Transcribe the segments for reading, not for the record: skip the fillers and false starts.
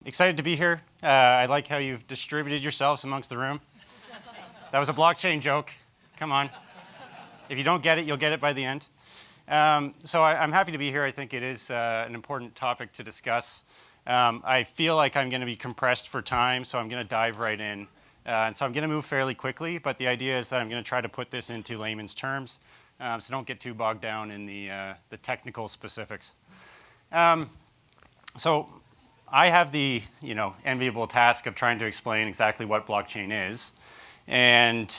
Excited to be here. I like how you've distributed yourselves amongst the room. That was a blockchain joke. Come on. If you don't get it, you'll get it by the end. So I'm happy to be here. I think it is an important topic to discuss. I feel like I'm going to be compressed for time, so I'm going to dive right in. And so I'm going to move fairly quickly, but the idea is that I'm going to try to put this into layman's terms, so don't get too bogged down in the technical specifics. So I have the enviable task of trying to explain exactly what blockchain is. And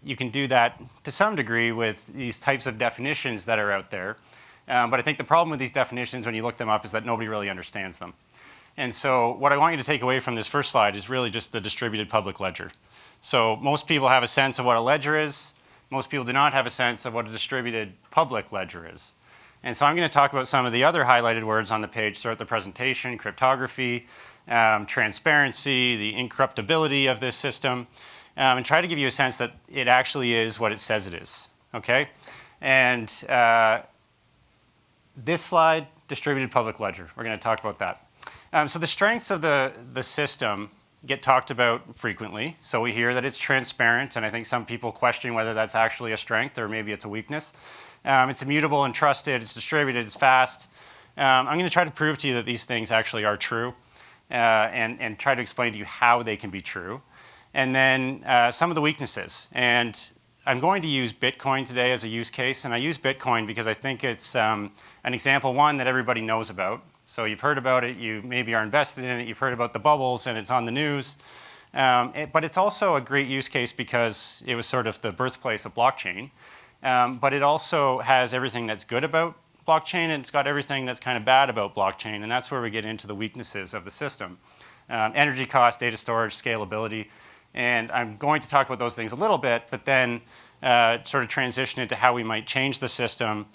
you can do that to some degree with these types of definitions that are out there. But I think the problem with these definitions when you look them up is that nobody really understands them. And so what I want you to take away from this first slide is really just the distributed public ledger. So most people have a sense of what a ledger is. Most people do not have a sense of what a distributed public ledger is. And so I'm going to talk about some of the other highlighted words on the page throughout the presentation: cryptography, transparency, the incorruptibility of this system, and try to give you a sense that it actually is what it says it is. Okay? And this slide, distributed public ledger. We're going to talk about that. So the strengths of the system get talked about frequently. So we hear that it's transparent, and I think some people question whether that's actually a strength or maybe it's a weakness. It's immutable and trusted, it's distributed, it's fast. I'm going to try to prove to you that these things actually are true and try to explain to you how they can be true. And then some of the weaknesses. And I'm going to use Bitcoin today as a use case, and I use Bitcoin because I think it's an example, one, that everybody knows about. So you've heard about it, you maybe are invested in it, you've heard about the bubbles, and it's on the news. But it's also a great use case because it was sort of the birthplace of blockchain. But it also has everything that's good about blockchain, and it's got everything that's kind of bad about blockchain, and that's where we get into the weaknesses of the system. Energy cost, data storage, scalability, and I'm going to talk about those things a little bit, but then sort of transition into how we might change the system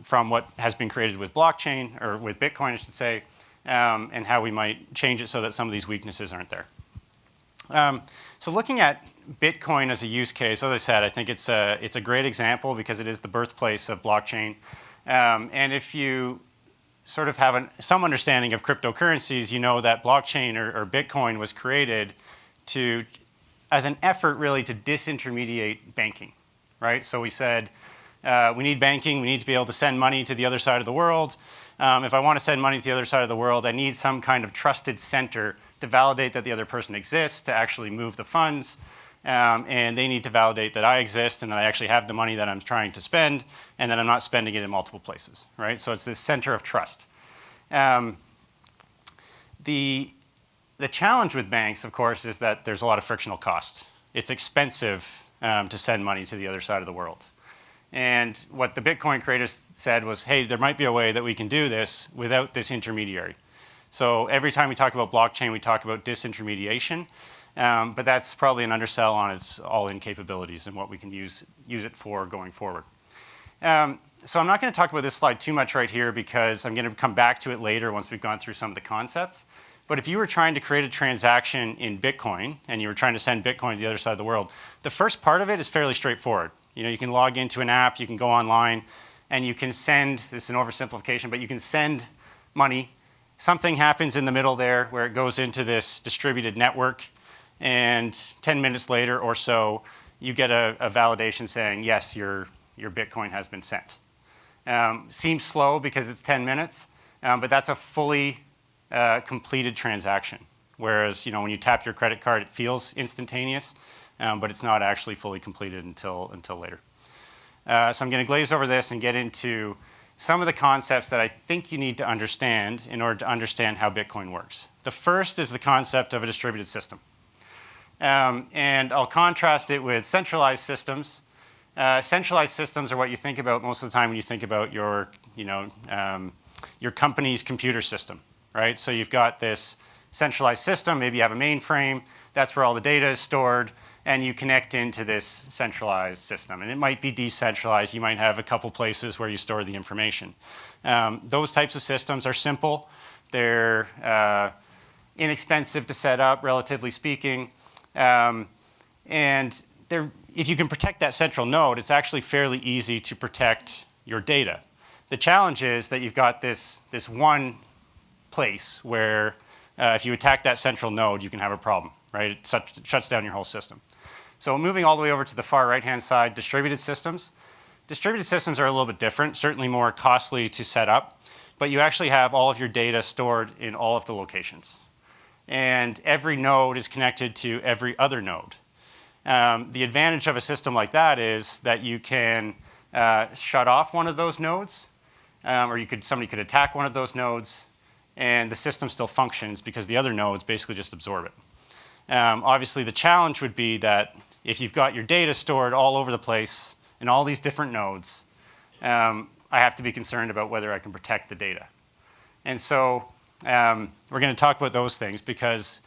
from what has been created with blockchain, or with Bitcoin, I should say, and how we might change it so that some of these weaknesses aren't there. So looking at Bitcoin as a use case, as I said, I think it's a great example because it is the birthplace of blockchain. And if you sort of have some understanding of cryptocurrencies, you know that blockchain or Bitcoin was created as an effort really to disintermediate banking, right? So we said we need banking, we need to be able to send money to the other side of the world. If I want to send money to the other side of the world, I need some kind of trusted center to validate that the other person exists, to actually move the funds. And they need to validate that I exist and that I actually have the money that I'm trying to spend and that I'm not spending it in multiple places, right? So it's this center of trust. The challenge with banks, of course, is that there's a lot of frictional costs. It's expensive to send money to the other side of the world. And what the Bitcoin creators said was, hey, there might be a way that we can do this without this intermediary. So every time we talk about blockchain, we talk about disintermediation. But that's probably an undersell on its all-in capabilities and what we can use it for going forward. So I'm not going to talk about this slide too much right here because I'm going to come back to it later once we've gone through some of the concepts. But if you were trying to create a transaction in Bitcoin and you were trying to send Bitcoin to the other side of the world, the first part of it is fairly straightforward. You can log into an app, you can go online, and you can send, this is an oversimplification, but you can send money. Something happens in the middle there where it goes into this distributed network. And 10 minutes later or so, you get a validation saying, yes, your Bitcoin has been sent. Seems slow because it's 10 minutes, but that's a fully completed transaction. Whereas when you tap your credit card, it feels instantaneous, but it's not actually fully completed until later. So I'm going to glaze over this and get into some of the concepts that I think you need to understand in order to understand how Bitcoin works. The first is the concept of a distributed system. And I'll contrast it with centralized systems. Centralized systems are what you think about most of the time when you think about your company's computer system, right? So you've got this centralized system, maybe you have a mainframe, that's where all the data is stored, and you connect into this centralized system. And it might be decentralized, you might have a couple places where you store the information. Those types of systems are simple, they're inexpensive to set up, relatively speaking. And if you can protect that central node, it's actually fairly easy to protect your data. The challenge is that you've got this one place where if you attack that central node, you can have a problem, right? It shuts down your whole system. So moving all the way over to the far right-hand side, distributed systems. Distributed systems are a little bit different, certainly more costly to set up, but you actually have all of your data stored in all of the locations. And every node is connected to every other node. The advantage of a system like that is that you can shut off one of those nodes, or somebody could attack one of those nodes, and the system still functions because the other nodes basically just absorb it. Obviously, the challenge would be that if you've got your data stored all over the place in all these different nodes, I have to be concerned about whether I can protect the data. And so we're going to talk about those things because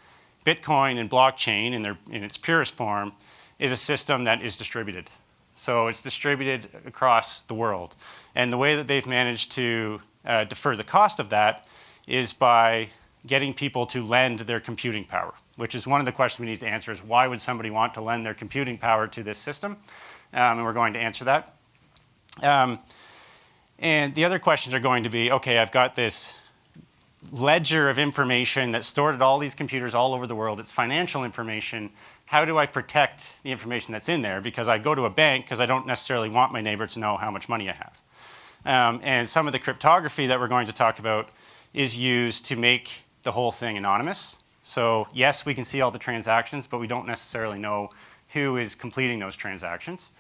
Bitcoin and blockchain in its purest form is a system that is distributed. So it's distributed across the world. And the way that they've managed to defer the cost of that is by getting people to lend their computing power, which is one of the questions we need to answer is why would somebody want to lend their computing power to this system? And we're going to answer that. And the other questions are going to be, okay, I've got this ledger of information that's stored at all these computers all over the world. It's financial information. How do I protect the information that's in there? Because I go to a bank because I don't necessarily want my neighbor to know how much money I have. And some of the cryptography that we're going to talk about is used to make the whole thing anonymous. So yes, we can see all the transactions, but we don't necessarily know who is completing those transactions,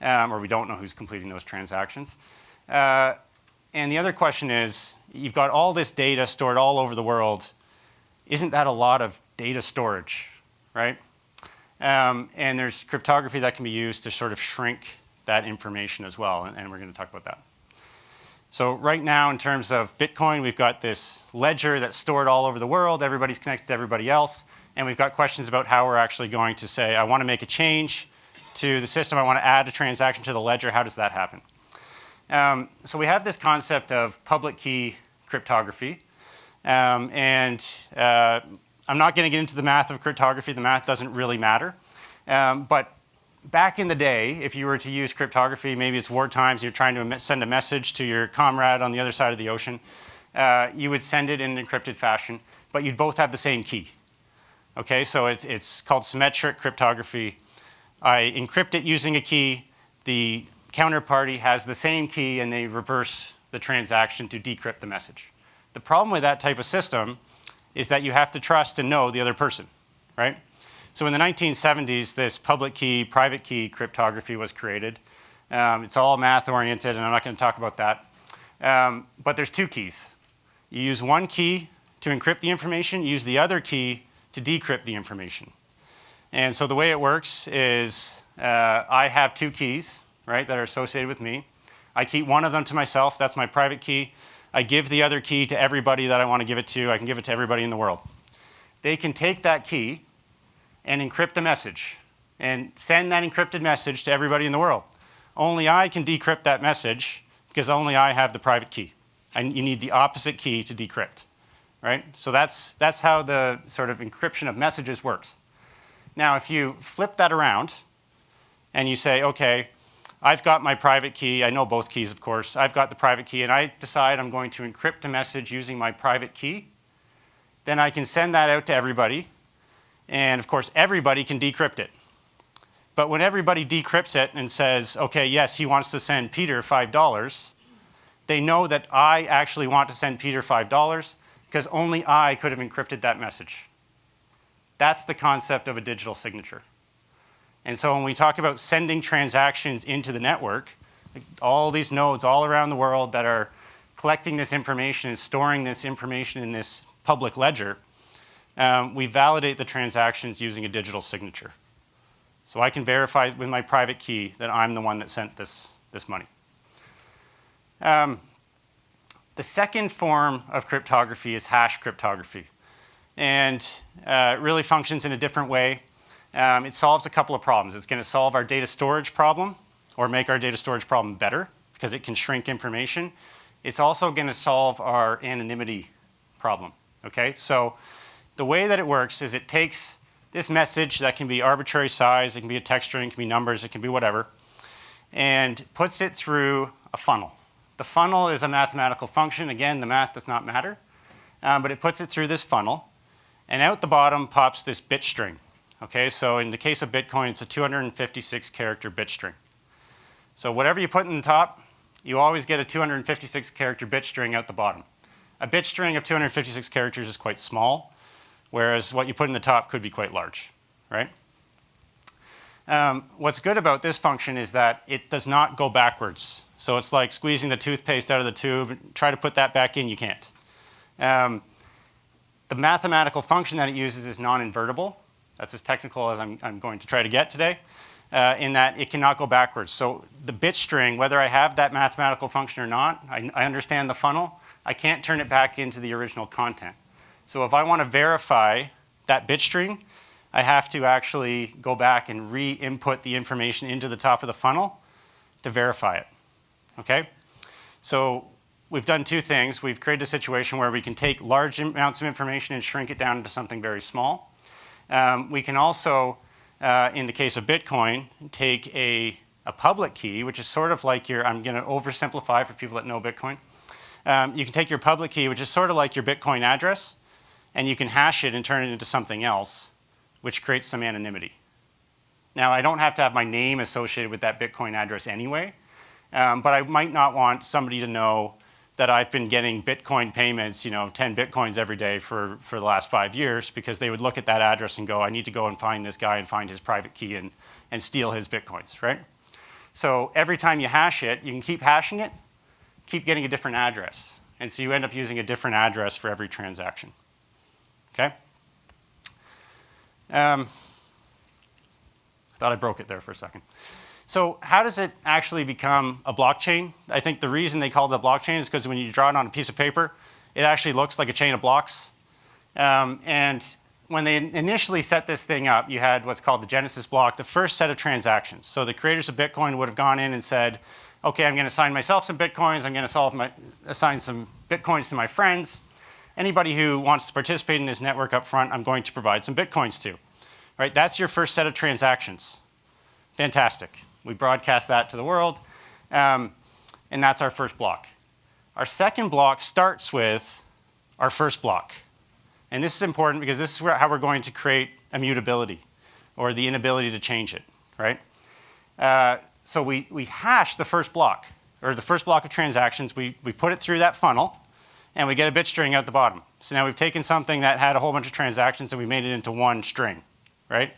or we don't know who's completing those transactions. And the other question is, you've got all this data stored all over the world. Isn't that a lot of data storage, right? And there's cryptography that can be used to sort of shrink that information as well, and we're going to talk about that. So right now, in terms of Bitcoin, we've got this ledger that's stored all over the world. Everybody's connected to everybody else. And we've got questions about how we're actually going to say, I want to make a change to the system. I want to add a transaction to the ledger. How does that happen? So we have this concept of public key cryptography. I'm not going to get into the math of cryptography. The math doesn't really matter. But back in the day, if you were to use cryptography, maybe it's war times, you're trying to send a message to your comrade on the other side of the ocean, you would send it in an encrypted fashion, but you'd both have the same key. Okay, so it's called symmetric cryptography. I encrypt it using a key. The counterparty has the same key, and they reverse the transaction to decrypt the message. The problem with that type of system is that you have to trust and know the other person, right? So in the 1970s, this public key, private key cryptography was created. It's all math-oriented, and I'm not going to talk about that. But there's two keys. You use one key to encrypt the information. You use the other key to decrypt the information. And so the way it works is I have two keys, right, that are associated with me. I keep one of them to myself. That's my private key. I give the other key to everybody that I want to give it to. I can give it to everybody in the world. They can take that key and encrypt a message and send that encrypted message to everybody in the world. Only I can decrypt that message because only I have the private key. And you need the opposite key to decrypt, right? So that's how the sort of encryption of messages works. Now, if you flip that around and you say, okay, I've got my private key. I know both keys, of course. I've got the private key, and I decide I'm going to encrypt a message using my private key. Then I can send that out to everybody. And, of course, everybody can decrypt it. But when everybody decrypts it and says, okay, yes, he wants to send Peter $5, they know that I actually want to send Peter $5 because only I could have encrypted that message. That's the concept of a digital signature. And so when we talk about sending transactions into the network, like all these nodes all around the world that are collecting this information and storing this information in this public ledger, we validate the transactions using a digital signature. So I can verify with my private key that I'm the one that sent this money. The second form of cryptography is hash cryptography. And it really functions in a different way. It solves a couple of problems. It's going to solve our data storage problem or make our data storage problem better because it can shrink information. It's also going to solve our anonymity problem. Okay? So the way that it works is it takes this message that can be arbitrary size, it can be a text string, it can be numbers, it can be whatever, and puts it through a funnel. The funnel is a mathematical function. Again, the math does not matter. but it puts it through this funnel, and out the bottom pops this bit string. Okay, so in the case of Bitcoin, it's a 256 character bit string. So whatever you put in the top, you always get a 256 character bit string out the bottom. A bit string of 256 characters is quite small, whereas what you put in the top could be quite large, right? What's good about this function is that it does not go backwards. So it's like squeezing the toothpaste out of the tube. Try to put that back in, you can't. The mathematical function that it uses is non-invertible. That's as technical as I'm going to try to get today, in that it cannot go backwards. So the bit string, whether I have that mathematical function or not, I understand the funnel, I can't turn it back into the original content. So if I want to verify that bit string, I have to actually go back and re-input the information into the top of the funnel to verify it. Okay? So we've done two things. We've created a situation where we can take large amounts of information and shrink it down into something very small. We can also, in the case of Bitcoin, take a public key, which is sort of like your, I'm going to oversimplify for people that know Bitcoin. You can take your public key, which is sort of like your Bitcoin address, and you can hash it and turn it into something else, which creates some anonymity. Now, I don't have to have my name associated with that Bitcoin address anyway, but I might not want somebody to know that I've been getting Bitcoin payments, 10 Bitcoins every day for the last 5 years, because they would look at that address and go, I need to go and find this guy and find his private key and steal his Bitcoins, right? So every time you hash it, you can keep hashing it, keep getting a different address. And so you end up using a different address for every transaction. Okay? Thought I broke it there for a second. So how does it actually become a blockchain? I think the reason they call it a blockchain is because when you draw it on a piece of paper, it actually looks like a chain of blocks. And when they initially set this thing up, you had what's called the Genesis block, the first set of transactions. So the creators of Bitcoin would have gone in and said, okay, I'm going to assign myself some Bitcoins. I'm going to assign some Bitcoins to my friends. Anybody who wants to participate in this network up front, I'm going to provide some Bitcoins to. Right? That's your first set of transactions. Fantastic. We broadcast that to the world, and that's our first block. Our second block starts with our first block. And this is important because this is how we're going to create immutability, or the inability to change it, right? So we hash the first block, or the first block of transactions. We put it through that funnel, and we get a bit string out the bottom. So now we've taken something that had a whole bunch of transactions and we made it into one string, right?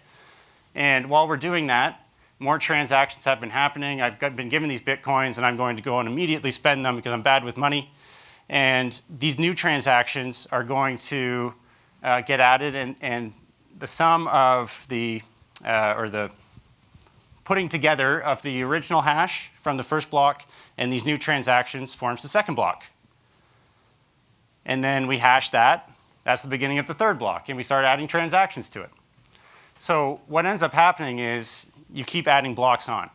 And while we're doing that, more transactions have been happening. I've been given these Bitcoins, and I'm going to go and immediately spend them because I'm bad with money. And these new transactions are going to get added, and the sum of the putting together of the original hash from the first block and these new transactions forms the second block. And then we hash that. That's the beginning of the third block, and we start adding transactions to it. So what ends up happening is you keep adding blocks on.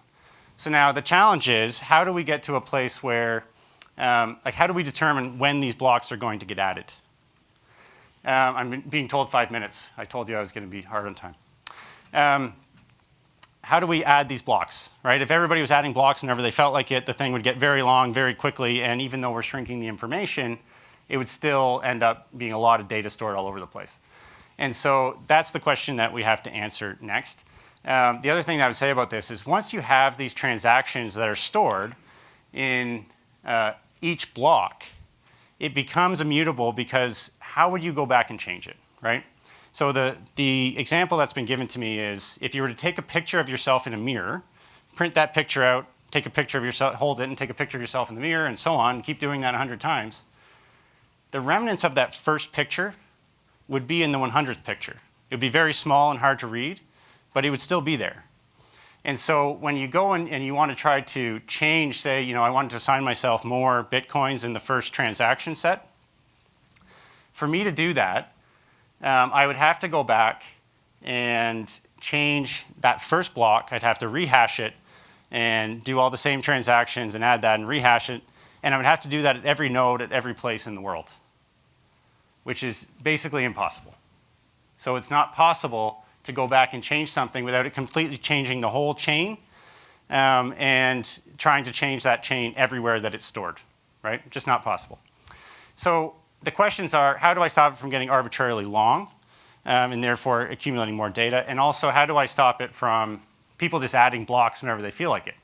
So now the challenge is, how do we get to a place where, how do we determine when these blocks are going to get added? I'm being told 5 minutes. I told you I was going to be hard on time. How do we add these blocks, right? If everybody was adding blocks whenever they felt like it, the thing would get very long very quickly, and even though we're shrinking the information, it would still end up being a lot of data stored all over the place. And so that's the question that we have to answer next. The other thing that I would say about this is, once you have these transactions that are stored in each block, it becomes immutable, because how would you go back and change it, right? So the example that's been given to me is, if you were to take a picture of yourself in a mirror, print that picture out, take a picture of yourself, hold it and take a picture of yourself in the mirror, and so on, and keep doing that 100 times, the remnants of that first picture would be in the 100th picture. It would be very small and hard to read, but it would still be there. And so when you go in and you want to try to change, say, I wanted to assign myself more Bitcoins in the first transaction set, for me to do that, I would have to go back and change that first block. I'd have to rehash it and do all the same transactions and add that and rehash it. And I would have to do that at every node, at every place in the world, which is basically impossible. So it's not possible to go back and change something without it completely changing the whole chain, and trying to change that chain everywhere that it's stored, right? Just not possible. So the questions are, how do I stop it from getting arbitrarily long and therefore accumulating more data? And also, how do I stop it from people just adding blocks whenever they feel like it?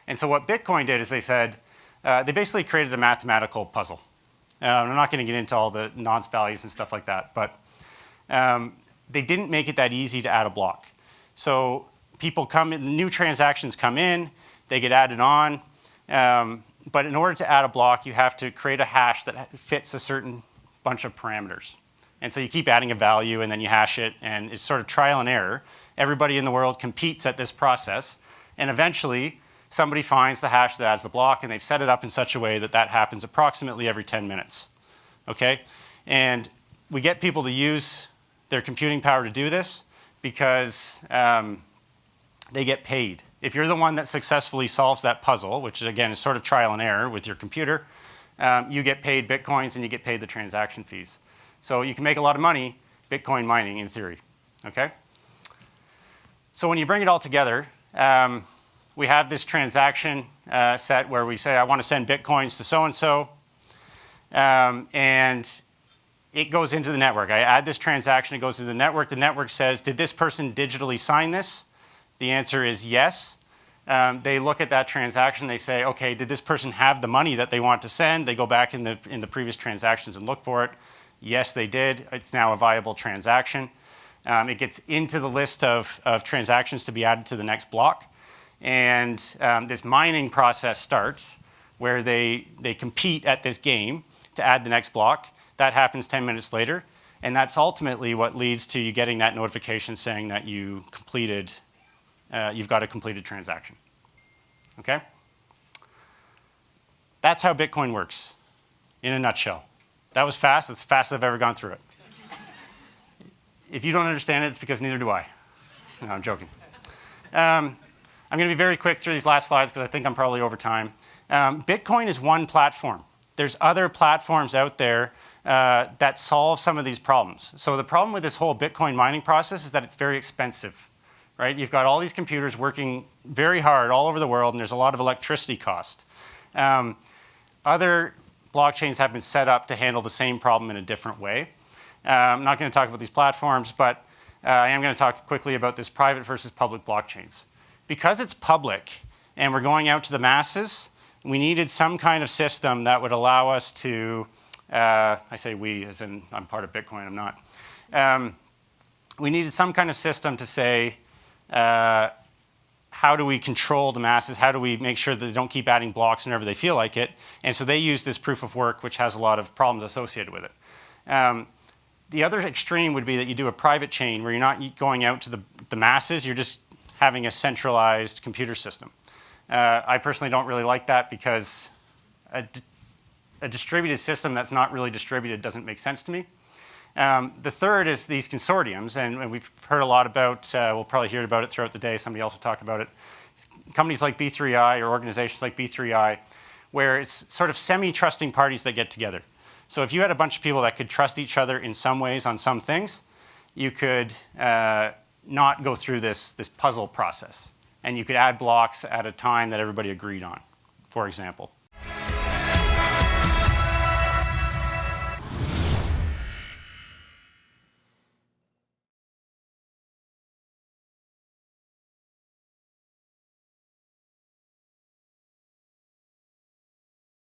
And so what Bitcoin did is they said, they basically created a mathematical puzzle. I'm not going to get into all the nonce values and stuff like that, but they didn't make it that easy to add a block. So people come in, new transactions come in, they get added on, but in order to add a block, you have to create a hash that fits a certain bunch of parameters. And so you keep adding a value and then you hash it, and it's sort of trial and error. Everybody in the world competes at this process, and eventually somebody finds the hash that adds the block, and they've set it up in such a way that that happens approximately every 10 minutes. Okay? And we get people to use their computing power to do this because they get paid. If you're the one that successfully solves that puzzle, which again is sort of trial and error with your computer, you get paid Bitcoins and you get paid the transaction fees. So you can make a lot of money Bitcoin mining in theory. Okay? So when you bring it all together, we have this transaction set where we say, I want to send Bitcoins to so-and-so, and it goes into the network. I add this transaction, it goes into the network. The network says, did this person digitally sign this? The answer is yes. They look at that transaction, they say, okay, did this person have the money that they want to send? They go back in the previous transactions and look for it. Yes, they did. It's now a viable transaction. It gets into the list of transactions to be added to the next block. And this mining process starts where they compete at this game to add the next block. That happens 10 minutes later. And that's ultimately what leads to you getting that notification saying that you completed, you've got a completed transaction. Okay? That's how Bitcoin works in a nutshell. That was fast. It's the fastest I've ever gone through it. If you don't understand it, it's because neither do I. No, I'm joking. I'm going to be very quick through these last slides because I think I'm probably over time. Bitcoin is one platform. There's other platforms out there that solve some of these problems. So the problem with this whole Bitcoin mining process is that it's very expensive, right? You've got all these computers working very hard all over the world, and there's a lot of electricity cost. Other blockchains have been set up to handle the same problem in a different way. I'm not going to talk about these platforms, but I am going to talk quickly about this private versus public blockchains. Because it's public and we're going out to the masses, we needed some kind of system that would allow us to, I say we as in I'm part of Bitcoin, I'm not. We needed some kind of system to say, how do we control the masses? How do we make sure that they don't keep adding blocks whenever they feel like it? And so they use this proof of work, which has a lot of problems associated with it. The other extreme would be that you do a private chain where you're not going out to the masses, you're just having a centralized computer system. I personally don't really like that because a distributed system that's not really distributed doesn't make sense to me. The third is these consortiums, and we've heard a lot about, we'll probably hear about it throughout the day, somebody else will talk about it. Companies like B3I or organizations like B3I, where it's sort of semi-trusting parties that get together. So if you had a bunch of people that could trust each other in some ways on some things, you could not go through this puzzle process. And you could add blocks at a time that everybody agreed on, for example.